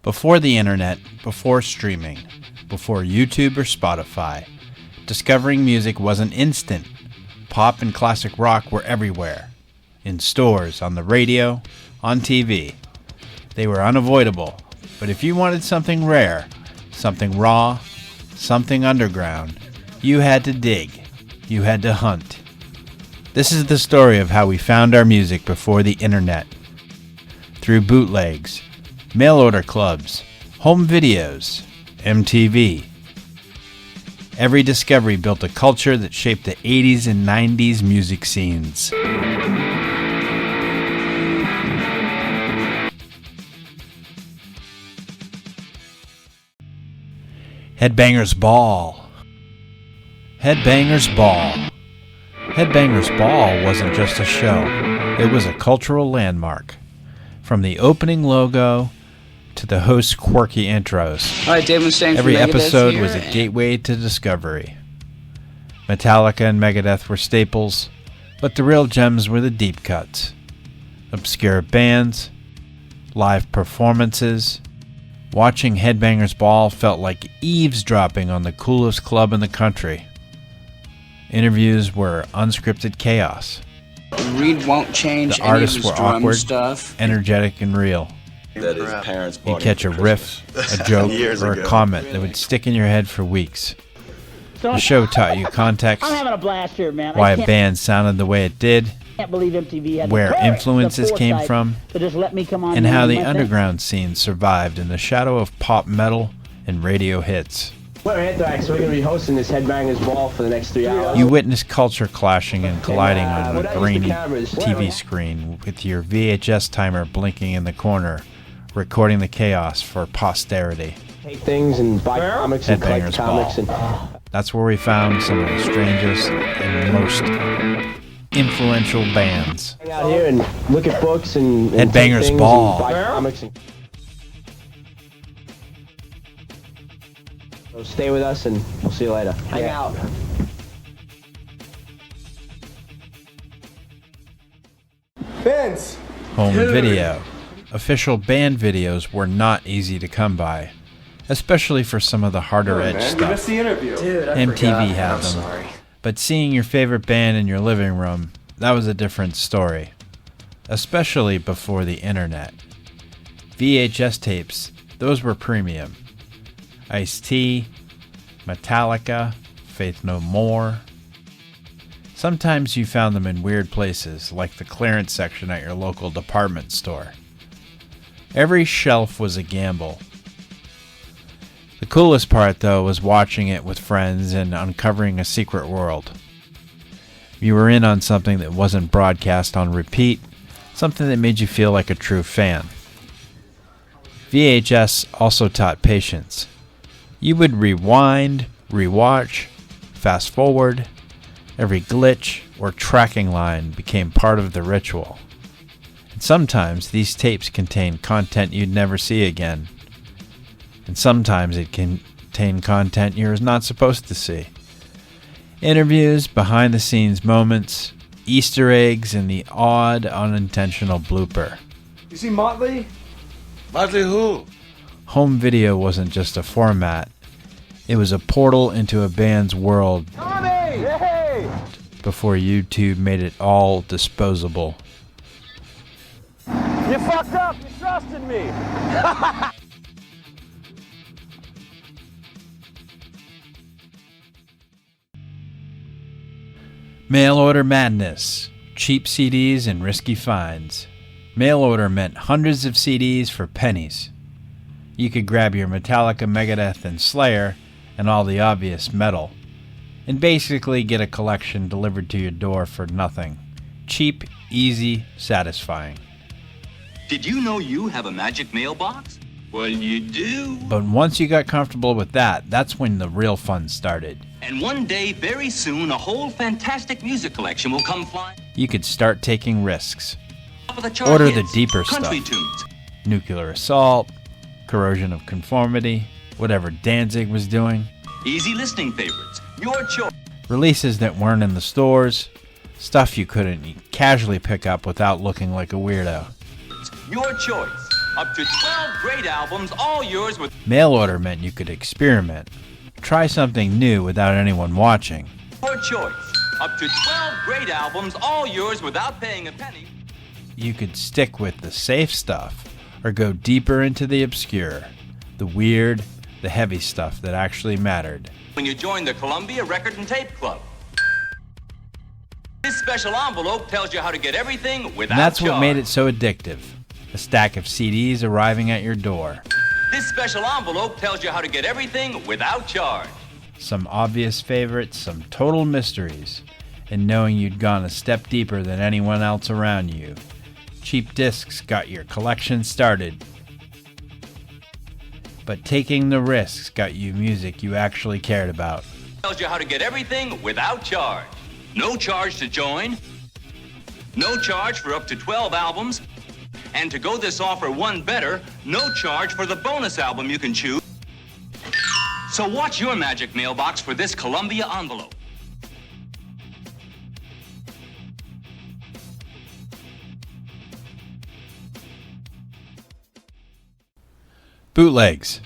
Before the internet, before streaming, before YouTube or Spotify, discovering music wasn't instant. Pop and classic rock were everywhere. In stores, on the radio, on TV. They were unavoidable, but if you wanted something rare, something raw, something underground, you had to dig. You had to hunt. This is the story of how we found our music before the internet. Through bootlegs, mail order clubs, home videos, MTV. Every discovery built a culture that shaped the 80s and 90s music scenes. Headbangers Ball. Headbangers Ball. Headbangers Ball wasn't just a show. It was a cultural landmark. From the opening logo to the host's quirky intros. All right, Dave Mustaine. Every episode was a gateway to discovery. Metallica and Megadeth were staples, but the real gems were the deep cuts. Obscure bands, live performances. Watching Headbangers Ball felt like eavesdropping on the coolest club in the country. Interviews were unscripted chaos. Reed won't change the artists any of his were awkward, stuff. Energetic, and real. That his parents bought You'd catch a riff, a joke, or a comment that would stick in your head for weeks. The show taught you context, I'm having a blast here, man. why a band sounded the way it did, Can't believe MTV had where influences came from, to just let me come on and how the my thing. underground scene survived in the shadow of pop metal and radio hits. We're Anthrax, so we're going to be hosting this Headbangers Ball for the next 3 hours. You witnessed culture clashing and colliding on a without grainy using cameras, TV screen with your VHS timer blinking in the corner, recording the chaos for posterity. Take things and buy comics and collect Headbangers comics. Ball. That's where we found some of the strangest and most influential bands. Hang out here and look at books and Headbangers take things Ball. And buy comics. So stay with us and we'll see you later. Hang out. Vince! Home video. Official band videos were not easy to come by, especially for some of the harder edge You stuff. missed the interview. Dude, I MTV forgot. had I'm them. sorry. But seeing your favorite band in your living room, that was a different story. Especially before the internet. VHS tapes, those were premium. Ice-T, Metallica, Faith No More. Sometimes you found them in weird places, like the clearance section at your local department store. Every shelf was a gamble. The coolest part, though, was watching it with friends and uncovering a secret world. You were in on something that wasn't broadcast on repeat, something that made you feel like a true fan. VHS also taught patience. You would rewind, rewatch, fast forward. Every glitch or tracking line became part of the ritual. And sometimes these tapes contained content you'd never see again. And sometimes it contained content you're not supposed to see. Interviews, behind-the-scenes moments, Easter eggs, and the odd, unintentional blooper. You see Motley? Motley who? Home video wasn't just a format. It was a portal into a band's world before YouTube made it all disposable. You fucked up. You trusted me. Mail order madness, cheap CDs and risky finds. Mail order meant hundreds of CDs for pennies. You could grab your Metallica, Megadeth, and Slayer, and all the obvious metal, and basically get a collection delivered to your door for nothing. Cheap, easy, satisfying. Did you know you have a magic mailbox? Well, you do. But once you got comfortable with that, that's when the real fun started. And one day, very soon, a whole fantastic music collection will come flying. You could start taking risks. Top of the chart Order the hits, deeper country stuff. tunes. Nuclear Assault, Corrosion of Conformity, whatever Danzig was doing. Easy listening favorites. Your choice. Releases that weren't in the stores. Stuff you couldn't casually pick up without looking like a weirdo. Your choice. Up to 12 great albums, all yours with Mail order meant you could experiment, try something new without anyone watching. your choice. Up to 12 great albums, all yours without paying a penny. You could stick with the safe stuff or go deeper into the obscure, the weird, the heavy stuff that actually mattered. When you join the Columbia Record and Tape Club. This special envelope tells you how to get everything without And that's charge. what made it so addictive. A stack of CDs arriving at your door. This special envelope tells you how to get everything without charge. Some obvious favorites, some total mysteries, and knowing you'd gone a step deeper than anyone else around you. Cheap discs got your collection started. But taking the risks got you music you actually cared about. Tells you how to get everything without charge. No charge to join. No charge for up to 12 albums. And to go this offer one better, no charge for the bonus album you can choose. So watch your magic mailbox for this Columbia envelope. Bootlegs.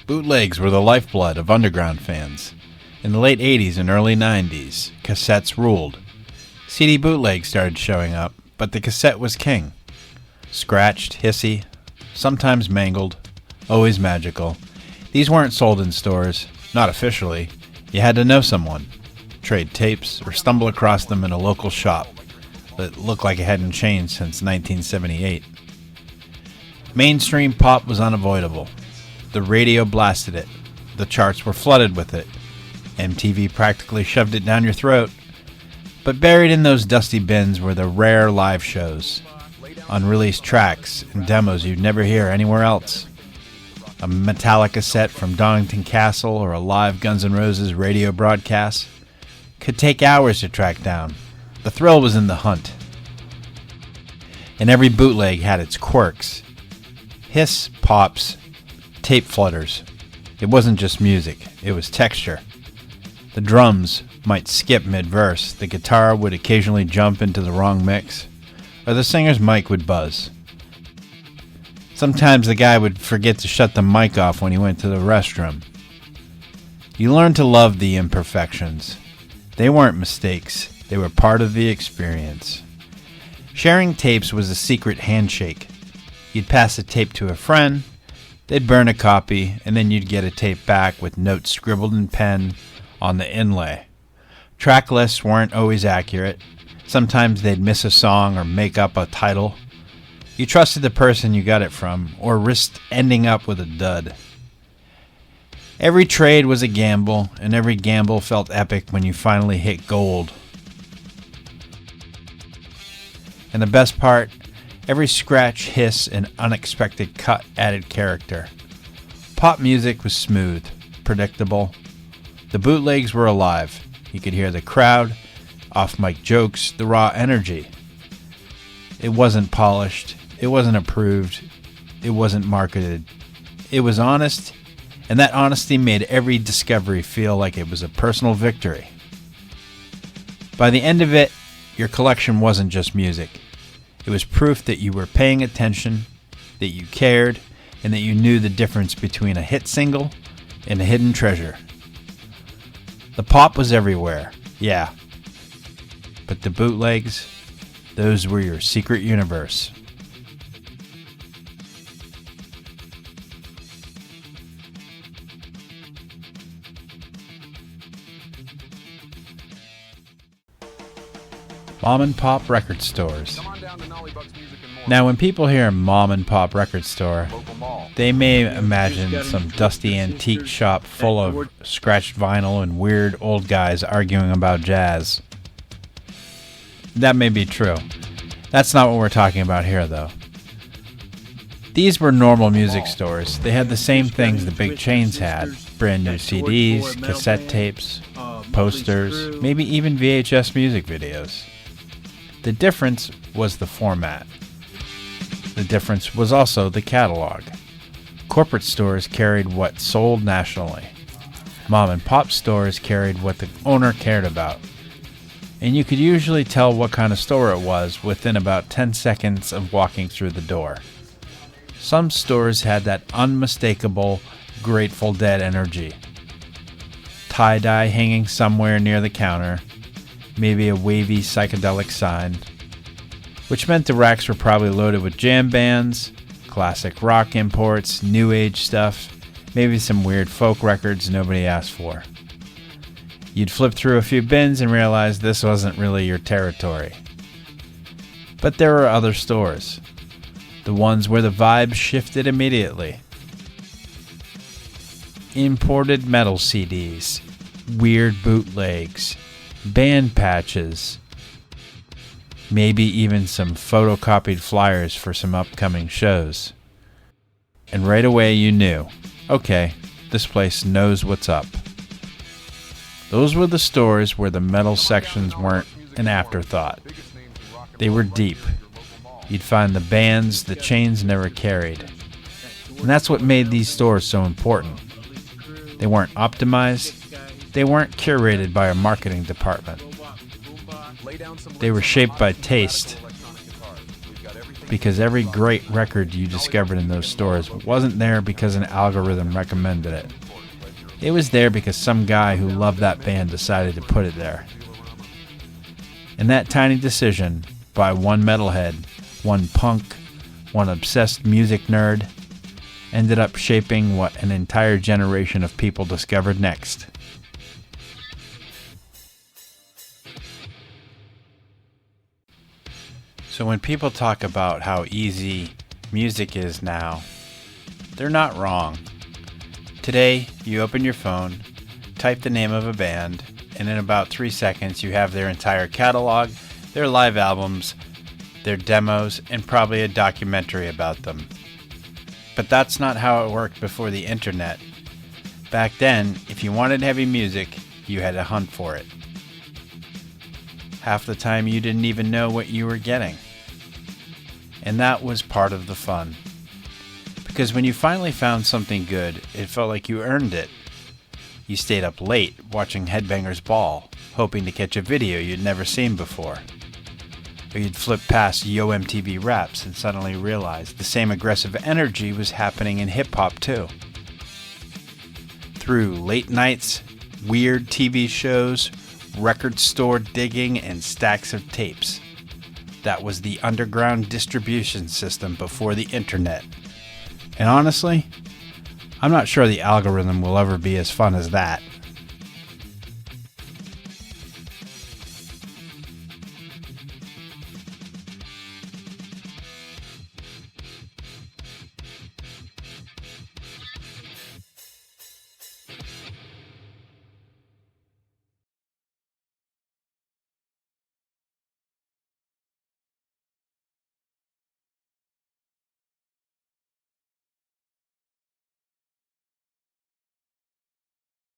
Bootlegs were the lifeblood of underground fans. In the late 80s and early 90s, cassettes ruled. CD bootlegs started showing up, but the cassette was king. Scratched, hissy, sometimes mangled, always magical. These weren't sold in stores, not officially. You had to know someone, trade tapes, or stumble across them in a local shop that looked like it hadn't changed since 1978. Mainstream pop was unavoidable. The radio blasted it. The charts were flooded with it. MTV practically shoved it down your throat. But buried in those dusty bins were the rare live shows, unreleased tracks and demos you'd never hear anywhere else. A Metallica set from Donington Castle or a live Guns N' Roses radio broadcast could take hours to track down. The thrill was in the hunt. And every bootleg had its quirks. Hiss, pops, tape flutters. It wasn't just music, it was texture. The drums might skip mid-verse, the guitar would occasionally jump into the wrong mix, or the singer's mic would buzz. Sometimes the guy would forget to shut the mic off when he went to the restroom. You learned to love the imperfections. They weren't mistakes, they were part of the experience. Sharing tapes was a secret handshake. You'd pass a tape to a friend, they'd burn a copy, and then you'd get a tape back with notes scribbled in pen on the inlay. Track lists weren't always accurate. Sometimes they'd miss a song or make up a title. You trusted the person you got it from, or risked ending up with a dud. Every trade was a gamble, and every gamble felt epic when you finally hit gold. And the best part, every scratch, hiss, and unexpected cut added character. Pop music was smooth, predictable. The bootlegs were alive. You could hear the crowd, off-mic jokes, the raw energy. It wasn't polished. It wasn't approved. It wasn't marketed. It was honest, and that honesty made every discovery feel like it was a personal victory. By the end of it, your collection wasn't just music. It was proof that you were paying attention, that you cared, and that you knew the difference between a hit single and a hidden treasure. The pop was everywhere, yeah. But the bootlegs, those were your secret universe. Mom and pop record stores. Now, when people hear mom and pop record store, they may imagine some dusty antique shop full of scratched vinyl and weird old guys arguing about jazz. That may be true. That's not what we're talking about here, though. These were normal music stores. They had the same things the big chains had. Brand new CDs, cassette tapes, posters, maybe even VHS music videos. The difference was the format. The difference was also the catalog. Corporate stores carried what sold nationally. Mom and pop stores carried what the owner cared about. And you could usually tell what kind of store it was within about 10 seconds of walking through the door. Some stores had that unmistakable Grateful Dead energy. Tie-dye hanging somewhere near the counter, maybe a wavy psychedelic sign, which meant the racks were probably loaded with jam bands, classic rock imports, new age stuff, maybe some weird folk records nobody asked for. You'd flip through a few bins and realize this wasn't really your territory. But there were other stores, the ones where the vibe shifted immediately. Imported metal CDs, weird bootlegs, band patches, maybe even some photocopied flyers for some upcoming shows. And right away you knew, okay, this place knows what's up. Those were the stores where the metal sections weren't an afterthought. They were deep. You'd find the bands the chains never carried. And that's what made these stores so important. They weren't optimized. They weren't curated by a marketing department. They were shaped by taste. Because every great record you discovered in those stores wasn't there because an algorithm recommended it. It was there because some guy who loved that band decided to put it there. And that tiny decision by one metalhead, one punk, one obsessed music nerd, ended up shaping what an entire generation of people discovered next. So when people talk about how easy music is now, they're not wrong. Today, you open your phone, type the name of a band, and in about 3 seconds you have their entire catalog, their live albums, their demos, and probably a documentary about them. But that's not how it worked before the internet. Back then, if you wanted heavy music, you had to hunt for it. Half the time you didn't even know what you were getting. And that was part of the fun. Because when you finally found something good, it felt like you earned it. You stayed up late watching Headbangers Ball, hoping to catch a video you'd never seen before. Or you'd flip past Yo MTV Raps and suddenly realize the same aggressive energy was happening in hip-hop too. Through late nights, weird TV shows, record store digging, and stacks of tapes. That was the underground distribution system before the internet. And honestly, I'm not sure the algorithm will ever be as fun as that.